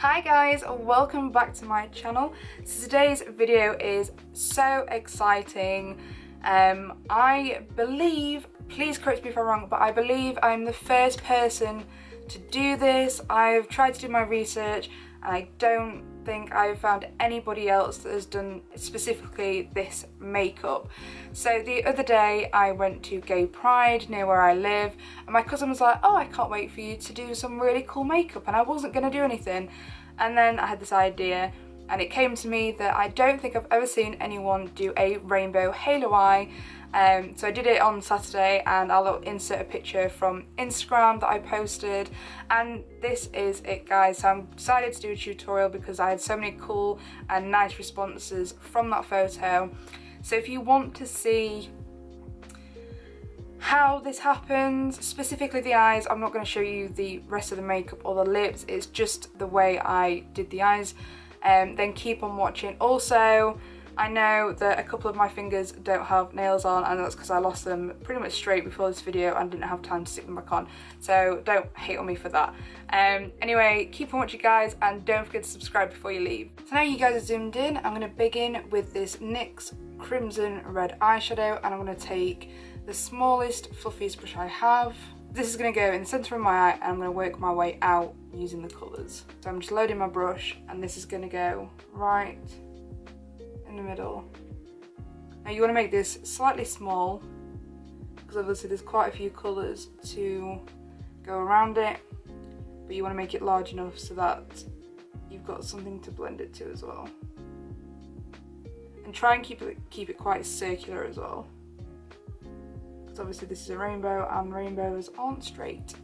Hi guys, welcome back to my channel. So today's video is so exciting. I believe, please correct me if I'm wrong, but I believe I'm the first person to do this. I've tried to do my research and I don't think I've found anybody else that has done specifically this makeup. So the other day I went to Gay Pride near where I live and my cousin was like, oh, I can't wait for you to do some really cool makeup, and I wasn't going to do anything, and then I had this idea and it came to me that I don't think I've ever seen anyone do a rainbow halo eye. So I did it on Saturday and I'll insert a picture from Instagram that I posted, and this is it guys. So I'm decided to do a tutorial because I had so many cool and nice responses from that photo. So if you want to see how this happens, specifically the eyes, I'm not going to show you the rest of the makeup or the lips, it's just the way I did the eyes, then keep on watching. Also, I know that a couple of my fingers don't have nails on, and that's because I lost them pretty much straight before this video and didn't have time to stick them back on, so don't hate on me for that. Anyway, keep on watching guys, and don't forget to subscribe before you leave. So now you guys are zoomed in, I'm going to begin with this NYX Crimson Red eyeshadow, and I'm going to take the smallest, fluffiest brush I have. This is going to go in the centre of my eye and I'm going to work my way out using the colours. So I'm just loading my brush and this is going to go right in the middle. Now you want to make this slightly small because obviously there's quite a few colours to go around it, but you want to make it large enough so that you've got something to blend it to as well. And try and keep it quite circular as well. Obviously this is a rainbow and rainbows aren't straight.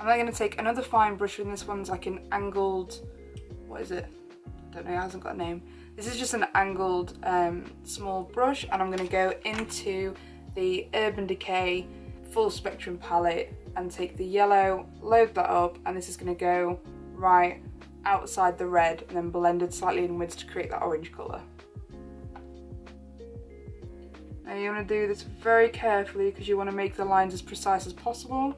I'm then going to take another fine brush, and this one's like an angled, what is it? I don't know, it hasn't got a name. This is just an angled small brush, and I'm going to go into the Urban Decay full spectrum palette and take the yellow, load that up, and this is going to go right outside the red and then blended slightly inwards to create that orange colour. Now you want to do this very carefully because you want to make the lines as precise as possible.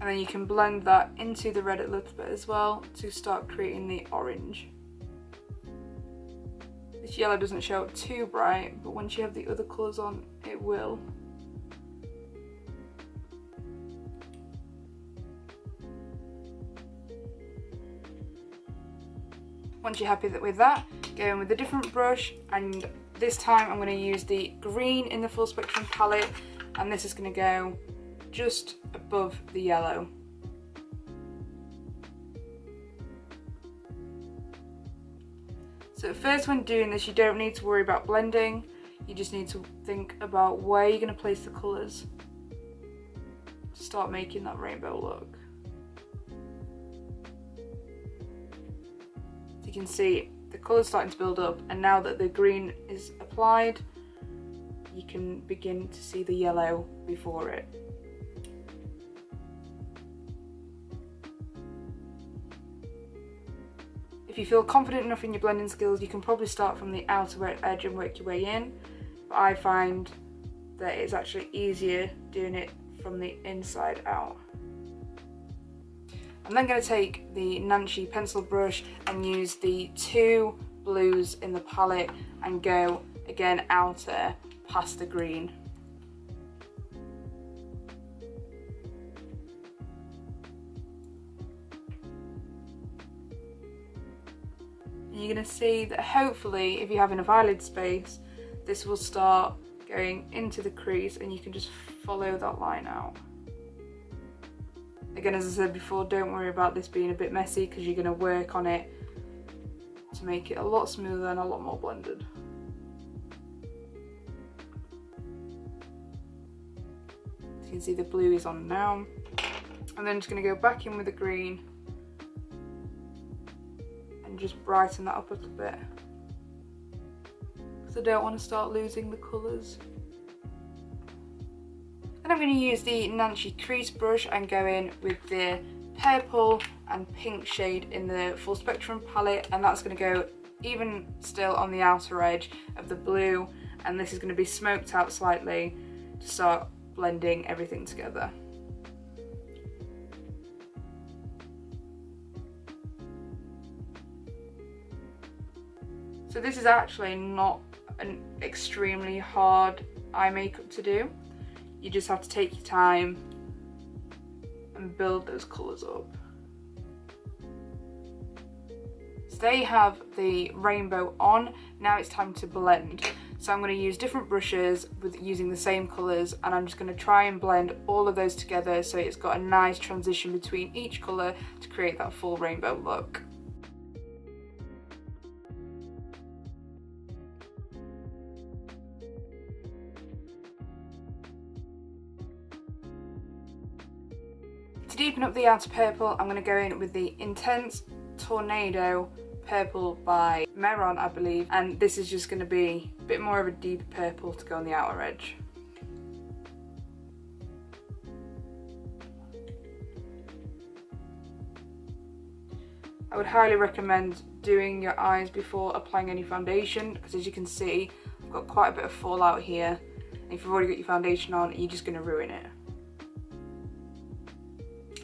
And then you can blend that into the red a little bit as well to start creating the orange. This yellow doesn't show up too bright, but once you have the other colours on, it will. Once you're happy with that, go in with a different brush, and this time I'm going to use the green in the full spectrum palette, and this is going to go just above the yellow. So first, when doing this, you don't need to worry about blending, you just need to think about where you're going to place the colours to start making that rainbow look. You can see the colours starting to build up, and now that the green is applied, you can begin to see the yellow before it. If you feel confident enough in your blending skills, you can probably start from the outer edge and work your way in, but I find that it's actually easier doing it from the inside out. I'm then going to take the Nyx pencil brush and use the two blues in the palette and go again outer past the green. And you're going to see that hopefully, if you have enough eyelid space, this will start going into the crease and you can just follow that line out. Again, as I said before, don't worry about this being a bit messy because you're going to work on it to make it a lot smoother and a lot more blended. As you can see, the blue is on now. I'm then just going to go back in with the green and just brighten that up a little bit because I don't want to start losing the colours. And I'm going to use the Nyx crease brush and go in with the purple and pink shade in the full spectrum palette, and that's going to go even still on the outer edge of the blue, and this is going to be smoked out slightly to start blending everything together. So this is actually not an extremely hard eye makeup to do. You just have to take your time and build those colours up. So there you have the rainbow on. Now it's time to blend. So I'm going to use different brushes with using the same colours, and I'm just going to try and blend all of those together so it's got a nice transition between each colour to create that full rainbow look. To deepen up the outer purple, I'm going to go in with the Intense Tornado Purple by Mehron, I believe, and this is just going to be a bit more of a deep purple to go on the outer edge. I would highly recommend doing your eyes before applying any foundation, because as you can see, I've got quite a bit of fallout here, and if you've already got your foundation on, you're just going to ruin it.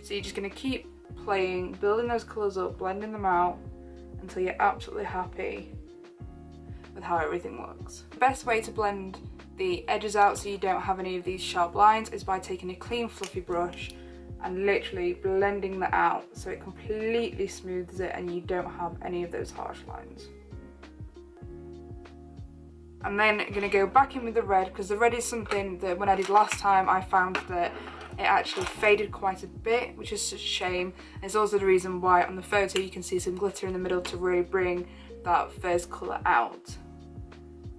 So you're just going to keep playing, building those colours up, blending them out until you're absolutely happy with how everything looks. The best way to blend the edges out so you don't have any of these sharp lines is by taking a clean fluffy brush and literally blending that out so it completely smooths it and you don't have any of those harsh lines. I'm then going to go back in with the red, because the red is something that when I did last time I found that it actually faded quite a bit, which is such a shame. And it's also the reason why on the photo you can see some glitter in the middle to really bring that first colour out.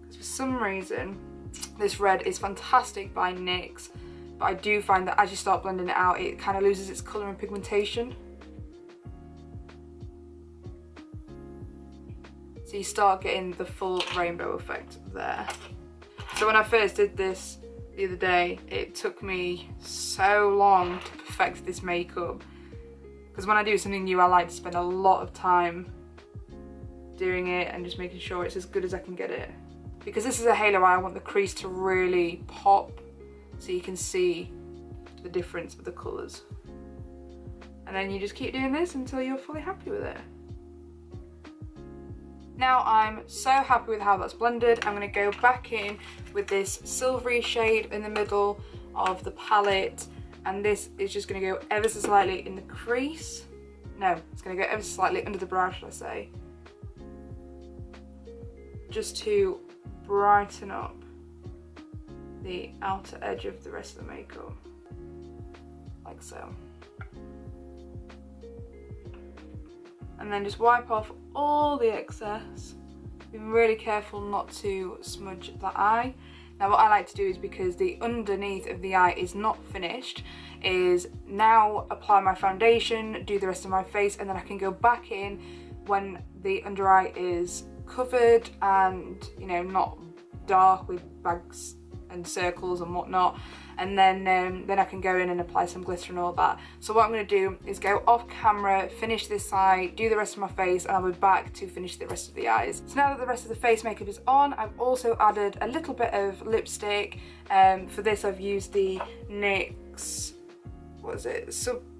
Because for some reason this red is fantastic by NYX, but I do find that as you start blending it out it kind of loses its colour and pigmentation. So you start getting the full rainbow effect there. So when I first did this the other day, it took me so long to perfect this makeup, because when I do something new I like to spend a lot of time doing it and just making sure it's as good as I can get it. Because this is a halo eye, I want the crease to really pop so you can see the difference of the colours. And then you just keep doing this until you're fully happy with it. Now I'm so happy with how that's blended, I'm going to go back in with this silvery shade in the middle of the palette, and this is just going to go ever so slightly in the crease. No, it's going to go ever so slightly under the brow, should I say. Just to brighten up the outer edge of the rest of the makeup, like so. And then just wipe off all the excess. Be really careful not to smudge the eye. Now what I like to do is, because the underneath of the eye is not finished, is now apply my foundation, do the rest of my face, and then I can go back in when the under eye is covered and, you know, not dark with bags and circles and whatnot, and then I can go in and apply some glitter and all that. So what I'm going to do is go off camera, finish this side, do the rest of my face, and I'll be back to finish the rest of the eyes. So now that the rest of the face makeup is on, I've also added a little bit of lipstick. For this I've used the NYX, what is it,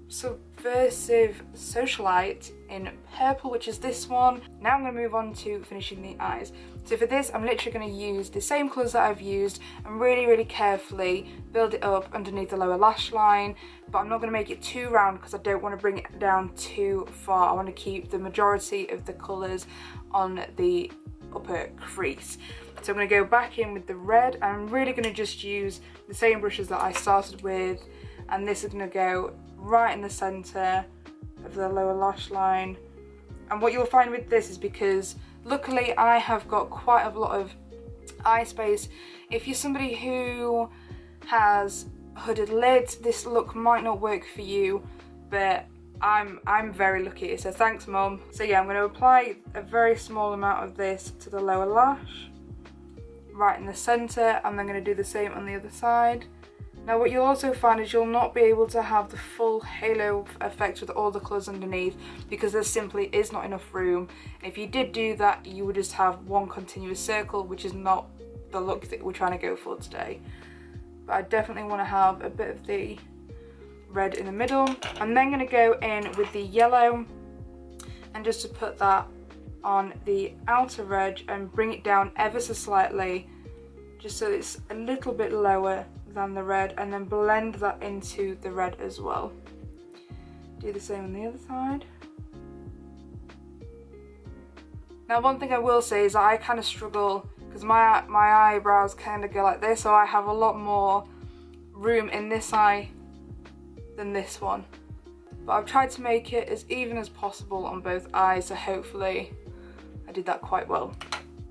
Subversive Socialite in purple, which is this one. Now I'm going to move on to finishing the eyes. So for this I'm literally going to use the same colours that I've used and really carefully build it up underneath the lower lash line, but I'm not going to make it too round because I don't want to bring it down too far. I want to keep the majority of the colours on the upper crease. So I'm going to go back in with the red. I'm really going to just use the same brushes that I started with, and this is going to go right in the centre of the lower lash line. And what you'll find with this is, because luckily I have got quite a lot of eye space, if you're somebody who has hooded lids, this look might not work for you, but I'm very lucky, so thanks Mum. So yeah, I'm going to apply a very small amount of this to the lower lash, right in the centre, and I'm going to do the same on the other side. Now what you'll also find is you'll not be able to have the full halo effect with all the colours underneath because there simply is not enough room. If you did do that, you would just have one continuous circle, which is not the look that we're trying to go for today. But I definitely want to have a bit of the red in the middle. I'm then going to go in with the yellow and just to put that on the outer edge and bring it down ever so slightly, just so it's a little bit lower than the red, and then blend that into the red as well. Do the same on the other side. Now one thing I will say is that I kind of struggle because my eyebrows kind of go like this, so I have a lot more room in this eye than this one. But I've tried to make it as even as possible on both eyes, so hopefully I did that quite well.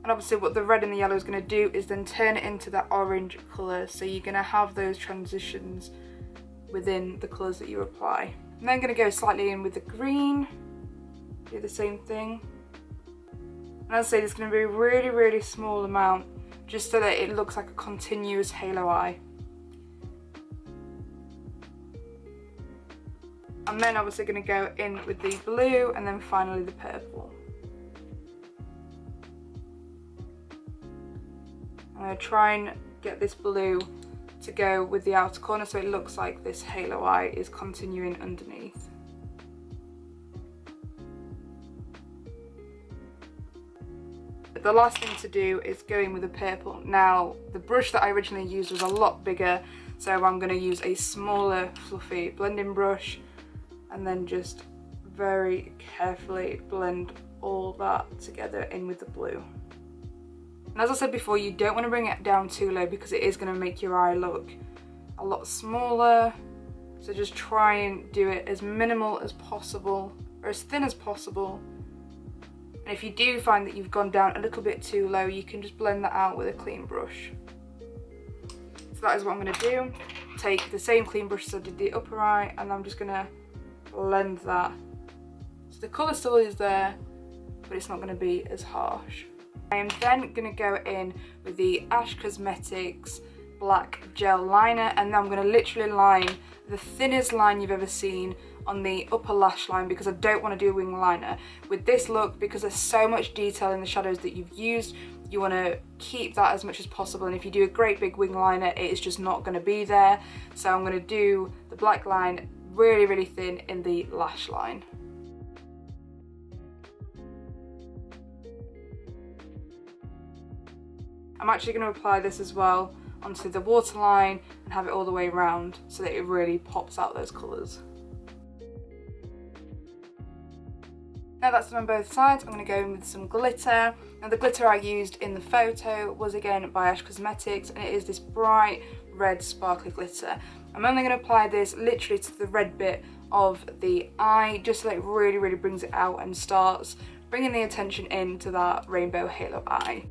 And obviously what the red and the yellow is going to do is then turn it into that orange colour, so you're going to have those transitions within the colours that you apply. I'm then going to go slightly in with the green, do the same thing. And as I say, there's going to be a really, really small amount, just so that it looks like a continuous halo eye. I'm then obviously going to go in with the blue and then finally the purple. I'm going to try and get this blue to go with the outer corner so it looks like this halo eye is continuing underneath. The last thing to do is go in with the purple. Now the brush that I originally used was a lot bigger, so I'm going to use a smaller fluffy blending brush and then just very carefully blend all that together in with the blue. And as I said before, you don't want to bring it down too low because it is going to make your eye look a lot smaller. So just try and do it as minimal as possible or as thin as possible. And if you do find that you've gone down a little bit too low, you can just blend that out with a clean brush. So that is what I'm going to do. Take the same clean brush as I did the upper eye, and I'm just going to blend that. So the colour still is there, but it's not going to be as harsh. I am then going to go in with the Ash Cosmetics black gel liner, and then I'm going to literally line the thinnest line you've ever seen on the upper lash line because I don't want to do a wing liner. With this look, because there's so much detail in the shadows that you've used, you want to keep that as much as possible, and if you do a great big wing liner, it is just not going to be there. So I'm going to do the black line really, really thin in the lash line. I'm actually going to apply this as well onto the waterline and have it all the way around so that it really pops out those colours. Now that's done on both sides, I'm going to go in with some glitter. Now the glitter I used in the photo was again by Ash Cosmetics, and it is this bright red sparkly glitter. I'm only going to apply this literally to the red bit of the eye, just so that it really, really brings it out and starts bringing the attention into that rainbow halo eye.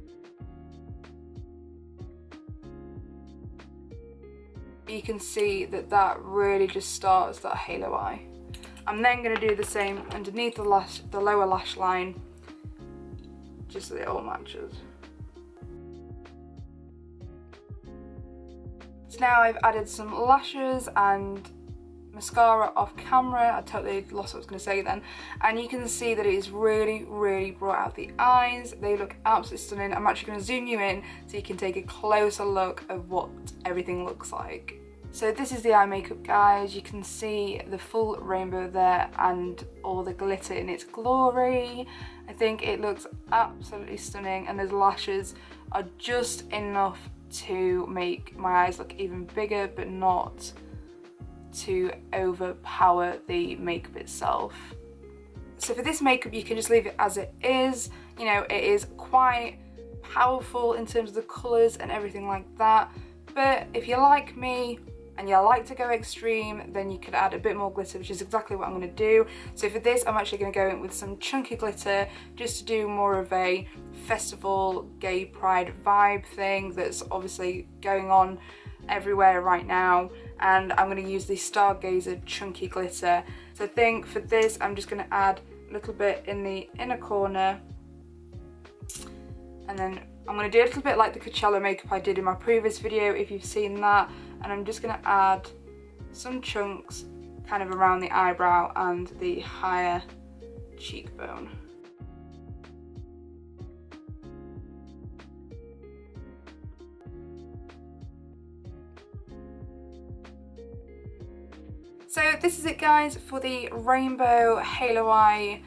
You can see that that really just starts that halo eye. I'm then going to do the same underneath the lower lash line, just so it all matches. So now I've added some lashes and mascara off camera. I totally lost what I was going to say then. And you can see that it is really, really brought out the eyes. They look absolutely stunning. I'm actually going to zoom you in so you can take a closer look of what everything looks like. So this is the eye makeup, guys. You can see the full rainbow there and all the glitter in its glory. I think it looks absolutely stunning, and those lashes are just enough to make my eyes look even bigger, but not to overpower the makeup itself. So for this makeup, you can just leave it as it is. You know, it is quite powerful in terms of the colours and everything like that. But if you're like me, and you like to go extreme, then you could add a bit more glitter, which is exactly what I'm going to do. So for this, I'm actually going to go in with some chunky glitter just to do more of a festival gay pride vibe thing that's obviously going on everywhere right now. And I'm going to use the Stargazer chunky glitter. So I think for this, I'm just going to add a little bit in the inner corner and then I'm going to do a little bit like the Coachella makeup I did in my previous video, if you've seen that, and I'm just going to add some chunks kind of around the eyebrow and the higher cheekbone. So this is it, guys, for the Rainbow Halo Eye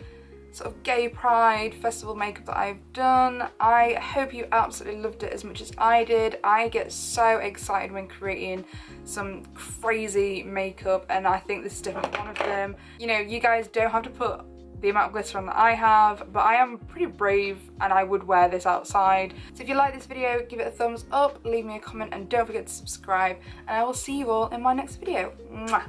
sort of gay pride festival makeup that I've done. I hope you absolutely loved it as much as I did. I get so excited when creating some crazy makeup, and I think this is definitely one of them. You know, you guys don't have to put the amount of glitter on that I have, but I am pretty brave and I would wear this outside. So if you like this video, give it a thumbs up, leave me a comment, and don't forget to subscribe, and I will see you all in my next video. Mwah.